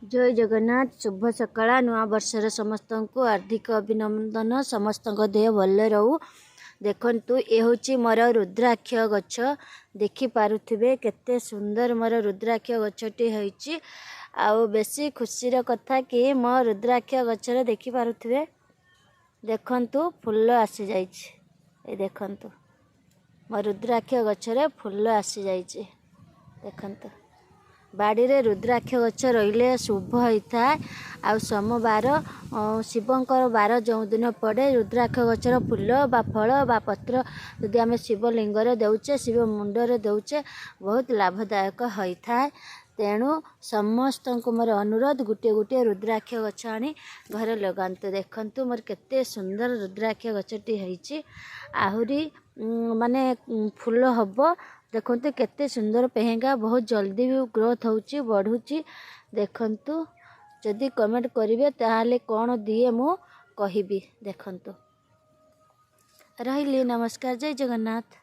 जय जगन्नाथ शुभ सकाळ नुआ वर्षर समस्त को हार्दिक अभिनंदन। समस्त देह भल रहू। देखंतु ये हूँ मोर रुद्राक्ष गछ देखि पारुथिबे केते सुंदर मोर रुद्राक्ष गछटी होईची। आउ बेसी खुशीर कथा कि मो रुद्राक्ष गछरे देखि पारुथिबे देखंतु फूल आसी जाईची। ए देखंतु मो रुद्राक्ष गछरे फूल आसी जाईची। देखंतु बाड़ी रे रुद्राक्ष गछ रहिले शुभ होता है। आ सोमवार शिवंकर बार जो दिन पड़े रुद्राक्ष गछर फूल बा फल बा पत्र यदि आम शिवलिंगर देउचे शिव मुंडरे देउचे बहुत लाभदायक होता है। तेणु समस्त को मोर अनुरोध गोटे गोटे रुद्राक्ष गछ आनी घरे लगाते। देखंतु मोर केते सुंदर रुद्राक्ष गछटी होईची। आहुरी माने फूल हब। देखंतु केते सुंदर पेहेंगा बहुत जल्दी भी ग्रोथ होची बढ़ुची। देखंतु जदि कमेंट करिवे ताहाले कोन दिए मु कहिबी। देखंतु रहिली। नमस्कार। जय जगन्नाथ।